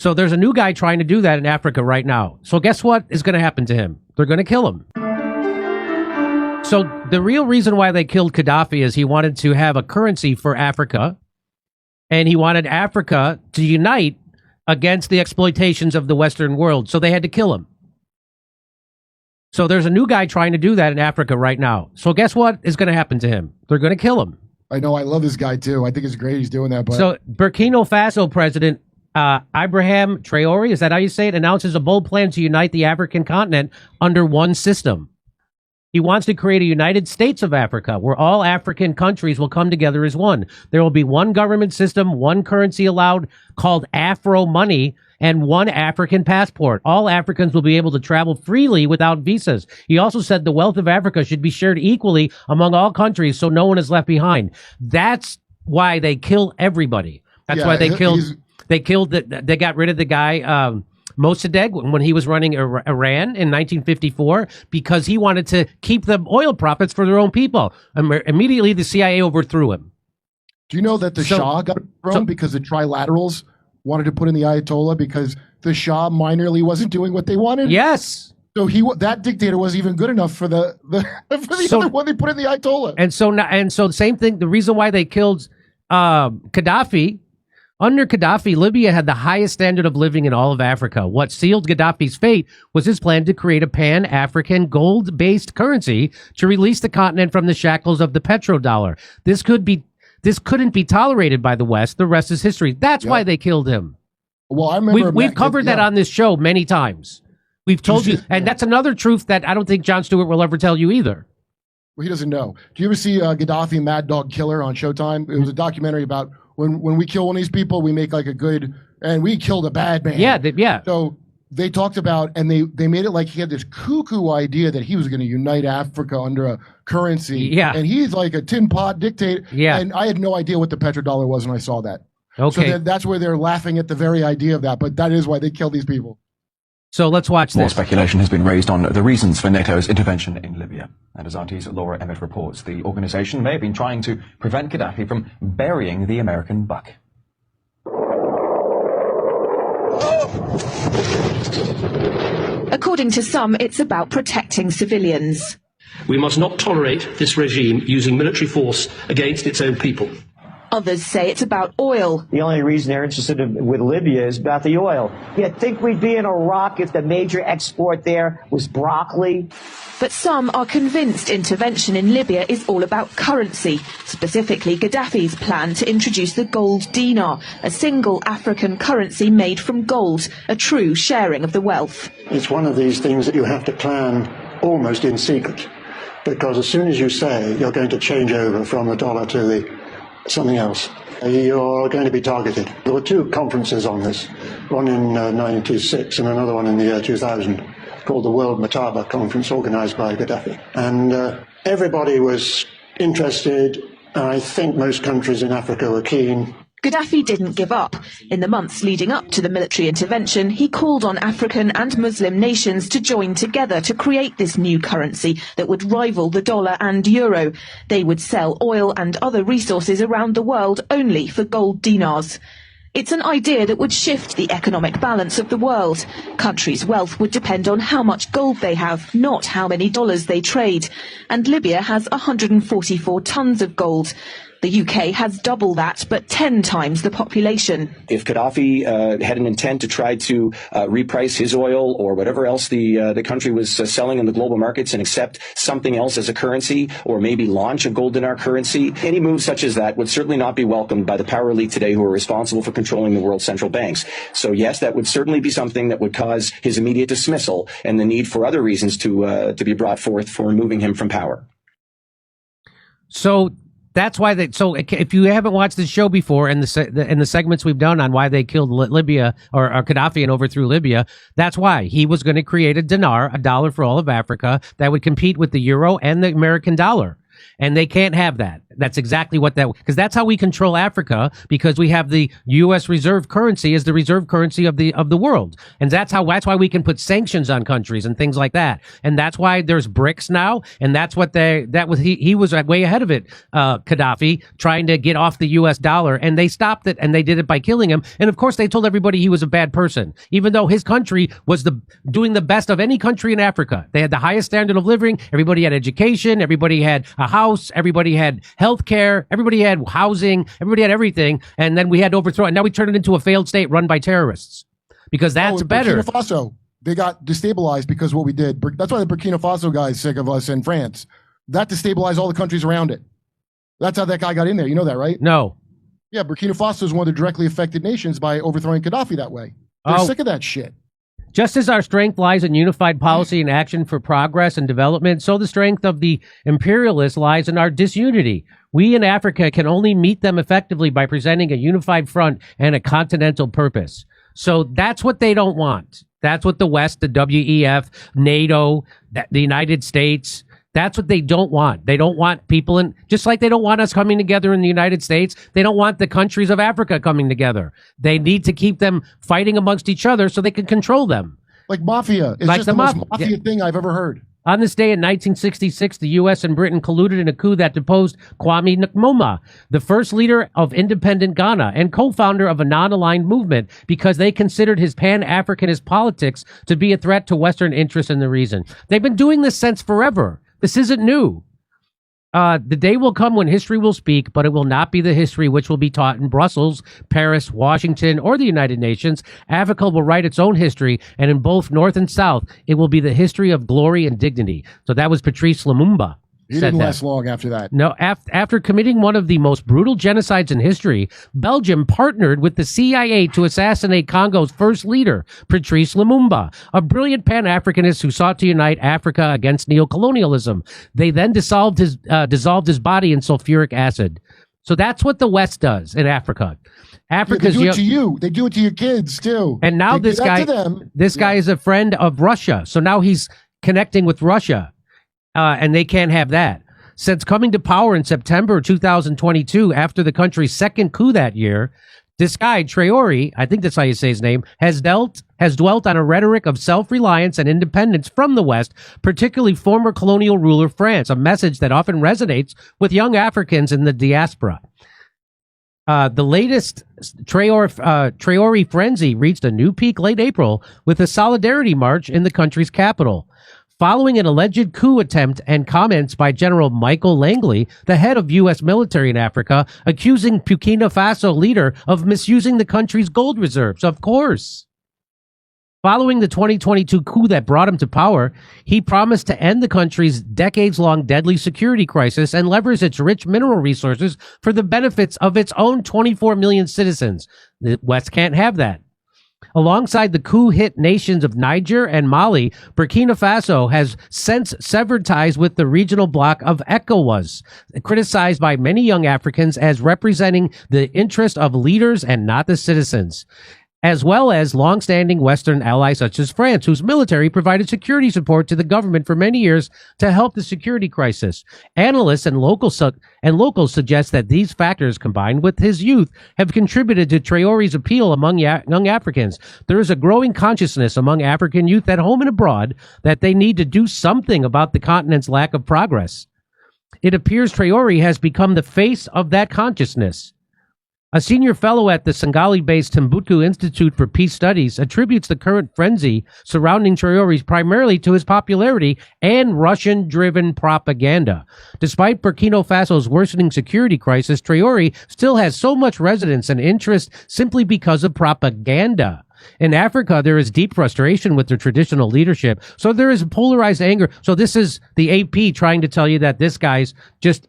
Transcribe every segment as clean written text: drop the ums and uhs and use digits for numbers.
So there's a new guy trying to do that in Africa right now. So guess what is going to happen to him? They're going to kill him. So the real reason why they killed Gaddafi is he wanted to have a currency for Africa, and he wanted Africa to unite against the exploitations of the Western world. So they had to kill him. So there's a new guy trying to do that in Africa right now. So guess what is going to happen to him? They're going to kill him. I know. I love this guy too. I think it's great he's doing that. But So Burkina Faso President Ibrahim Traore, is that how you say it, announces a bold plan to unite the African continent under one system. He wants to create a United States of Africa where all African countries will come together as one. There will be one government system, one currency allowed called Afro money, and one African passport. All Africans will be able to travel freely without visas. He also said the wealth of Africa should be shared equally among all countries so no one is left behind. That's why they kill everybody. That's why they got rid of the guy, Mossadegh, when he was running Iran in 1954, because he wanted to keep the oil profits for their own people. Immediately, the CIA overthrew him. Do you know that the Shah got thrown because the trilaterals wanted to put in the Ayatollah because the Shah minorly wasn't doing what they wanted? Yes. So that dictator wasn't even good enough for the other one they put in the Ayatollah. And so the same thing. The reason why they killed Gaddafi. Under Gaddafi, Libya had the highest standard of living in all of Africa. What sealed Gaddafi's fate was his plan to create a pan-African gold-based currency to release the continent from the shackles of the petrodollar. This couldn't be tolerated by the West. The rest is history. That's why they killed him. Well, I remember we've covered that on this show many times. We've told you, and that's another truth that I don't think Jon Stewart will ever tell you either. Well, he doesn't know. Do you ever see Gaddafi Mad Dog Killer on Showtime? It was a documentary about when we kill one of these people, we make like a good, and we killed a bad man. Yeah. So they talked about, and they made it like he had this cuckoo idea that he was going to unite Africa under a currency. Yeah. And he's like a tin pot dictator. Yeah. And I had no idea what the petrodollar was when I saw that. Okay. So that's where they're laughing at the very idea of that. But that is why they kill these people. So let's watch this. More speculation has been raised on the reasons for NATO's intervention in Libya. And as RT's Laura Emmett reports, the organization may have been trying to prevent Gaddafi from burying the American buck. According to some, it's about protecting civilians. We must not tolerate this regime using military force against its own people. Others say it's about oil. The only reason they're interested with Libya is about the oil. You'd think we'd be in Iraq if the major export there was broccoli. But some are convinced intervention in Libya is all about currency, specifically Gaddafi's plan to introduce the gold dinar, a single African currency made from gold, a true sharing of the wealth. It's one of these things that you have to plan almost in secret, because as soon as you say you're going to change over from the dollar to something else, you're going to be targeted. There were two conferences on this, one in 1996 and another one in the year 2000, called the World Mataba Conference, organized by Gaddafi. And everybody was interested. I think most countries in Africa were keen. Gaddafi didn't give up. In the months leading up to the military intervention, he called on African and Muslim nations to join together to create this new currency that would rival the dollar and euro. They would sell oil and other resources around the world only for gold dinars. It's an idea that would shift the economic balance of the world. Countries' wealth would depend on how much gold they have, not how many dollars they trade. And Libya has 144 tons of gold. The UK has double that, but 10 times the population. If Gaddafi had an intent to try to reprice his oil or whatever else the country was selling in the global markets and accept something else as a currency, or maybe launch a gold dinar currency, any move such as that would certainly not be welcomed by the power elite today who are responsible for controlling the world's central banks. So yes, that would certainly be something that would cause his immediate dismissal and the need for other reasons to be brought forth for removing him from power. So that's why so if you haven't watched this show before and the segments we've done on why they killed Libya or Gaddafi and overthrew Libya, that's why he was going to create a dinar, a dollar for all of Africa that would compete with the euro and the American dollar. And they can't have that. That's exactly what because that's how we control Africa, because we have the U.S. reserve currency as the reserve currency of the world. And that's why we can put sanctions on countries and things like that. And that's why there's BRICS now. And that's what he was way ahead of it, Gaddafi, trying to get off the U.S. dollar. And they stopped it, and they did it by killing him. And of course, they told everybody he was a bad person, even though his country was doing the best of any country in Africa. They had the highest standard of living. Everybody had education. Everybody had a house. Everybody had health care. Everybody had housing. Everybody had everything. And then we had to overthrow it. And now we turned it into a failed state run by terrorists, because that's better. Burkina Faso, they got destabilized because of what we did. That's why the Burkina Faso guy is sick of us in France. That destabilized all the countries around it. That's how that guy got in there. You know that, right? No. Yeah, Burkina Faso is one of the directly affected nations by overthrowing Gaddafi that way. They're sick of that shit. Just as our strength lies in unified policy and action for progress and development, so the strength of the imperialists lies in our disunity. We in Africa can only meet them effectively by presenting a unified front and a continental purpose. So that's what they don't want. That's what the West, the WEF, NATO, the United States, that's what they don't want. They don't want people just like they don't want us coming together in the United States. They don't want the countries of Africa coming together. They need to keep them fighting amongst each other so they can control them. Like mafia. It's like just the most mafia thing I've ever heard. On this day in 1966, the U.S. and Britain colluded in a coup that deposed Kwame Nkrumah, the first leader of independent Ghana and co-founder of a non-aligned movement, because they considered his pan-Africanist politics to be a threat to Western interests in the region. They've been doing this since forever. This isn't new. The day will come when history will speak, but it will not be the history which will be taught in Brussels, Paris, Washington, or the United Nations. Africa will write its own history, and in both North and South, it will be the history of glory and dignity. So that was Patrice Lumumba. He didn't last long after that. No, after committing one of the most brutal genocides in history, Belgium partnered with the CIA to assassinate Congo's first leader, Patrice Lumumba, a brilliant Pan-Africanist who sought to unite Africa against neocolonialism. They then dissolved his body in sulfuric acid. So that's what the West does in Africa. Africa's they do it to you. They do it to your kids too. And now this guy is a friend of Russia. So now he's connecting with Russia. And they can't have that. Since coming to power in September 2022, after the country's second coup that year, this guy, Traoré, I think that's how you say his name, has dwelt on a rhetoric of self-reliance and independence from the West, particularly former colonial ruler France, a message that often resonates with young Africans in the diaspora. The latest Traoré frenzy reached a new peak late April with a solidarity march in the country's capital. Following an alleged coup attempt and comments by General Michael Langley, the head of U.S. military in Africa, accusing Burkina Faso leader of misusing the country's gold reserves. Of course. Following the 2022 coup that brought him to power, he promised to end the country's decades-long deadly security crisis and leverage its rich mineral resources for the benefits of its own 24 million citizens. The West can't have that. Alongside the coup-hit nations of Niger and Mali, Burkina Faso has since severed ties with the regional bloc of ECOWAS, criticized by many young Africans as representing the interest of leaders and not the citizens, as well as long-standing Western allies such as France, whose military provided security support to the government for many years to help the security crisis. Analysts and locals suggest that these factors, combined with his youth, have contributed to Traoré's appeal among young Africans. There is a growing consciousness among African youth at home and abroad that they need to do something about the continent's lack of progress. It appears Traoré has become the face of that consciousness. A senior fellow at the Senegal-based Timbuktu Institute for Peace Studies attributes the current frenzy surrounding Traoré primarily to his popularity and Russian-driven propaganda. Despite Burkina Faso's worsening security crisis, Traoré still has so much resonance and interest simply because of propaganda. In Africa, there is deep frustration with the traditional leadership, so there is polarized anger. So this is the AP trying to tell you that this guy's just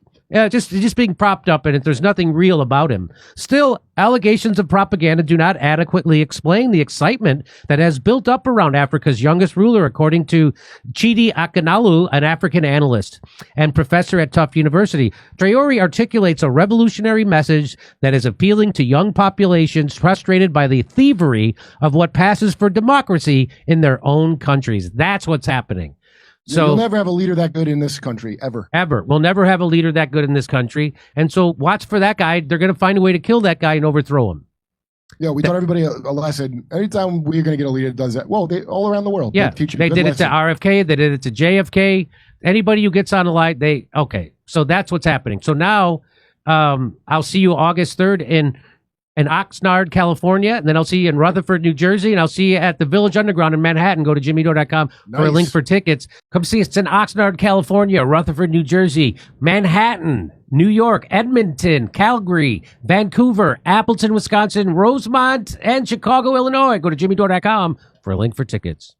being propped up and there's nothing real about him. Still, allegations of propaganda do not adequately explain the excitement that has built up around Africa's youngest ruler, according to Chidi Akanalu, an African analyst and professor at Tufts University. Traoré articulates a revolutionary message that is appealing to young populations frustrated by the thievery of what passes for democracy in their own countries. That's what's happening. So you'll never have a leader that good in this country, ever. ever. We'll never have a leader that good in this country. And so watch for that guy. They're going to find a way to kill that guy and overthrow him. Yeah, we taught everybody a lesson. Anytime we're going to get a leader that does that, well, they all around the world. Yeah, teach you a they good did it to lesson. RFK. They did it to JFK. Anybody who gets on the line, okay. So that's what's happening. So now I'll see you August 3rd in Oxnard, California, and then I'll see you in Rutherford, New Jersey, and I'll see you at the Village Underground in Manhattan. Go to jimmydore.com for a Nice. link for tickets. Come see us in Oxnard, California, Rutherford, New Jersey, Manhattan, New York, Edmonton, Calgary, Vancouver, Appleton, Wisconsin, Rosemont, and Chicago, Illinois. Go to jimmydore.com for a link for tickets.